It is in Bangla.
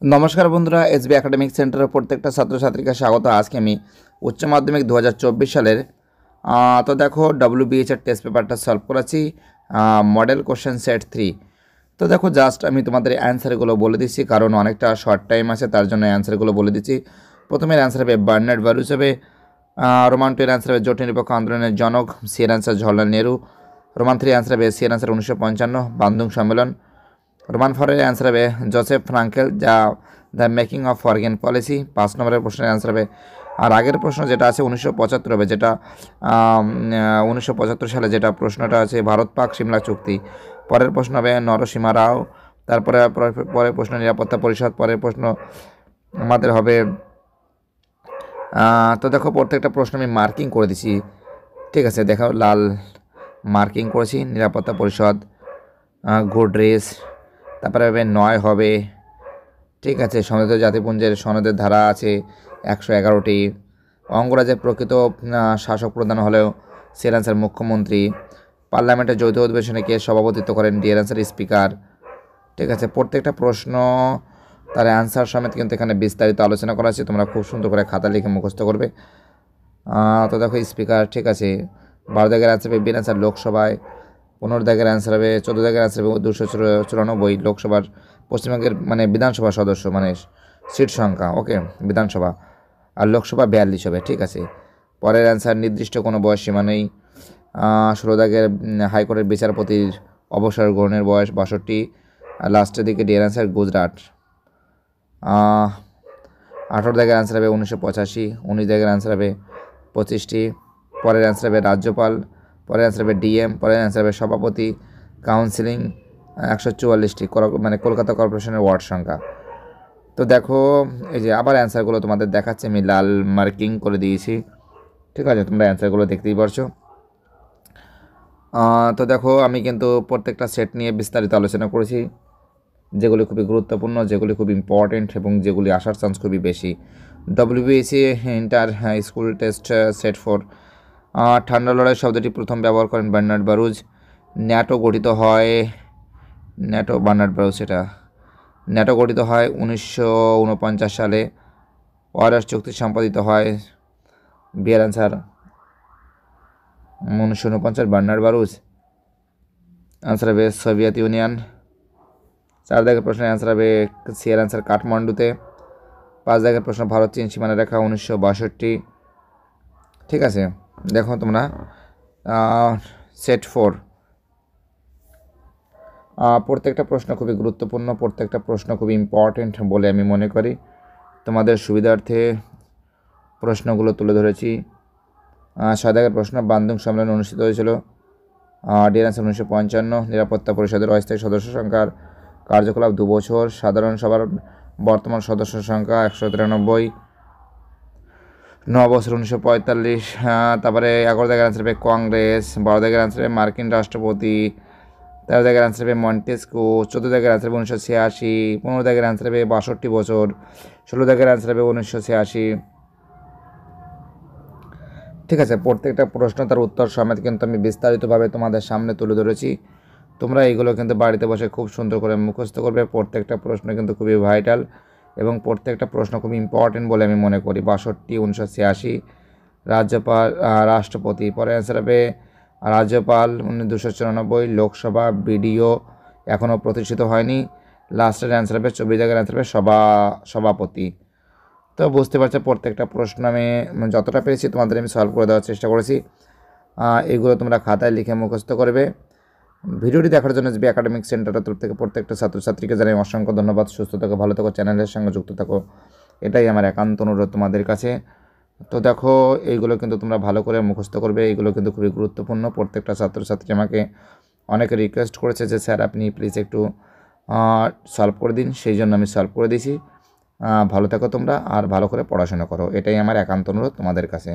নমস্কার বন্ধুরা, এসবি একাডেমিক সেন্টারের প্রত্যেকটা ছাত্রছাত্রীকে স্বাগত। আজকে আমি উচ্চ মাধ্যমিক 2024 সালের তো দেখো WBH এর টেস্ট পেপারটা সলভ করেছি, মডেল কোশ্চেন সেট 3। তো দেখো জাস্ট আমি তোমাদের অ্যান্সারগুলো বলে দিচ্ছি, কারণ অনেকটা শর্ট টাইম আছে, তার জন্য অ্যান্সারগুলো বলে দিচ্ছি। প্রথমের অ্যান্সার হবে বার্নার্ড বারুচ হবে, রোমান 2 এর অ্যান্সার হবে জোট নিরপেক্ষ আন্দোলনের জনক, সি এর answer Jawaharlal Nehru. Roman 3 answer হবে সি এর অ্যান্সার 1955 বান্দুং সম্মেলন। রোমান 4 এর অ্যান্সার হবে জোসেফ ফ্রাঙ্কেল, যা the making of foreign policy. 5 নম্বরের প্রশ্নের অ্যান্সার হবে, আর আগের প্রশ্ন যেটা আছে 1975 হবে, যেটা 1975 সালে যেটা প্রশ্নটা আছে ভারত পাক সিমলা চুক্তি। পরের প্রশ্ন হবে নরসীমা রাও। তারপরে পরের প্রশ্ন নিরাপত্তা পরিষদ। পরের প্রশ্ন আমাদের হবে তো দেখো প্রত্যেকটা প্রশ্ন আমি মার্কিং করে দিছি, ঠিক আছে। দেখো লাল মার্কিং করেছি। নিরাপত্তা পরিষদ, গুড রেস, তারপরে হবে 9 হবে, ঠিক আছে। সমৃদ্ধ জাতিপুঞ্জের সনদের ধারা আছে 111টি। অঙ্গরাজ্যের প্রকৃত শাসক প্রধান হলেও সের অ্যান্সার মুখ্যমন্ত্রী। পার্লামেন্টের যৌথ অধিবেশনে কে সভাপতিত্ব করেন, ডি এর অ্যান্সার স্পিকার, ঠিক আছে। প্রত্যেকটা প্রশ্ন তার অ্যান্সার সমেত কিন্তু এখানে বিস্তারিত আলোচনা করা আছে, তোমরা খুব সুন্দর করে খাতা লিখে মুখস্থ করবে। তো দেখো স্পিকার, ঠিক আছে। 12 দাগের অ্যান্সার হবে বি অ্যান্সার লোকসভায়। 15 দাগের অ্যান্সার হবে, 14 দাগের অ্যান্সার হবে 294 লোকসভার পশ্চিমবঙ্গের মানে বিধানসভা সদস্য, মানে সিট সংখ্যা, ওকে, বিধানসভা। আর লোকসভা 42 হবে, ঠিক আছে। পরের অ্যান্সার নির্দিষ্ট কোনো বয়স সীমা নেই। 16 দাগের হাইকোর্টের বিচারপতির অবসর গ্রহণের বয়স 62। আর লাস্টের দিকে ডি এর অ্যান্সার গুজরাট। 18 দাগের অ্যান্সার হবে 1985। 19 দাগের অ্যান্সার হবে 25টি। পরের অ্যান্সার হবে রাজ্যপাল। পরের অ্যান্সার হবে ডিএম। পরের অ্যান্সার হবে সভাপতি। কাউন্সিলিং 144টি, মানে কলকাতা কর্পোরেশনের ওয়ার্ড সংখ্যা। তো দেখো এই যে আবার অ্যান্সারগুলো তোমাদের দেখাচ্ছে, আমি লাল মার্কিং করে দিয়েছি, ঠিক আছে। তোমরা অ্যান্সারগুলো দেখতেই পারছো। তো দেখো আমি কিন্তু প্রত্যেকটা সেট নিয়ে বিস্তারিত আলোচনা করেছি, যেগুলি খুবই গুরুত্বপূর্ণ, যেগুলি খুব ইম্পর্টেন্ট এবং যেগুলি আসার চান্স খুবই বেশি। WBC inter school test set 4। ঠান্ডা লড়াই শব্দটি প্রথম ব্যবহার করেন বার্নার্ড বারুচ। ন্যাটো গঠিত হয়, বার্নার্ড বারুচ, এটা ন্যাটো গঠিত হয় 1949 সালে। ওয়ারস চুক্তি সম্পাদিত হয়, বি এর অ্যান্সার 1949 বার্নার্ড বারুচ। অ্যান্সার হবে সোভিয়েত ইউনিয়ন। 4 দাগের প্রশ্নের অ্যান্সার হবে সি এর অ্যান্সার কাঠমান্ডুতে। 5 দাগের প্রশ্ন ভারত চীন সীমানা রেখা 1962, ঠিক আছে। দেখো তোমরা সেট 4 প্রত্যেকটা প্রশ্ন খুবই গুরুত্বপূর্ণ, প্রত্যেকটা প্রশ্ন খুবই ইম্পর্টেন্ট বলে আমি মনে করি। তোমাদের সুবিধার্থে প্রশ্নগুলো তুলে ধরেছি। 6 দাগের প্রশ্ন বান্দুং সম্মেলন অনুষ্ঠিত হয়েছিল, ডি এর অ্যান্সার 1955। নিরাপত্তা পরিষদের অস্থায়ী সদস্য সংখ্যার কার্যকলাপ 2 বছর। সাধারণ সভার বর্তমান সদস্য সংখ্যা 193। 9 বছর 1945। তারপরে 11 দাগের অ্যান্সার হবে কংগ্রেস। 12 দাগের অ্যান্সার হবে মার্কিন রাষ্ট্রপতি। 13 দাগের অ্যান্সার হবে মন্টেস্কো। 14 দাগের অ্যান্সার হবে 1986। 15 দাগের অ্যান্সার হবে 62 বছর। 16 দাগের অ্যান্সার হবে 1986, ঠিক আছে। প্রত্যেকটা প্রশ্ন তার উত্তর সমেত কিন্তু আমি বিস্তারিতভাবে তোমাদের সামনে তুলে ধরেছি। তোমরা এইগুলো কিন্তু বাড়িতে বসে খুব সুন্দর করে মুখস্থ করবে। প্রত্যেকটা প্রশ্ন কিন্তু খুবই ভাইটাল এবং প্রত্যেকটা প্রশ্ন খুবই ইম্পর্টেন্ট বলে আমি মনে করি। 62, 1986, রাজ্যপাল, রাষ্ট্রপতি। পরে অ্যান্সার হবে রাজ্যপাল 294। লোকসভা, বিডিও এখনও প্রতিষ্ঠিত হয়নি। লাস্টের অ্যান্সার হবে 24 দাগের অ্যান্সার হবে সভাপতি। তো বুঝতে পারছো প্রত্যেকটা প্রশ্ন আমি যতটা পেরেছি তোমাদের আমি সলভ করে দেওয়ার চেষ্টা করেছি। এগুলো তোমরা খাতায় লিখে মুখস্থ করবে। ভিডিওটি দেখার জন্য এসবি একাডেমিক সেন্টারের তরফ থেকে প্রত্যেকটা ছাত্রছাত্রীকে জানাই অসংখ্য ধন্যবাদ। সুস্থ থাকো, ভালো থাকো, চ্যানেলের সঙ্গে যুক্ত থাকো, এটাই আমার একান্ত অনুরোধ তোমাদের কাছে। তো দেখো এইগুলো কিন্তু তোমরা ভালো করে মুখস্থ করবে, এইগুলো কিন্তু খুবই গুরুত্বপূর্ণ। প্রত্যেকটা ছাত্রছাত্রী আমাকে অনেকে রিকোয়েস্ট করেছে যে স্যার আপনি প্লিজ একটু সলভ করে দিন, সেই জন্য আমি সলভ করে দিয়েছি। ভালো থাকো তোমরা, আর ভালো করে পড়াশোনা করো, এটাই আমার একান্ত অনুরোধ তোমাদের কাছে।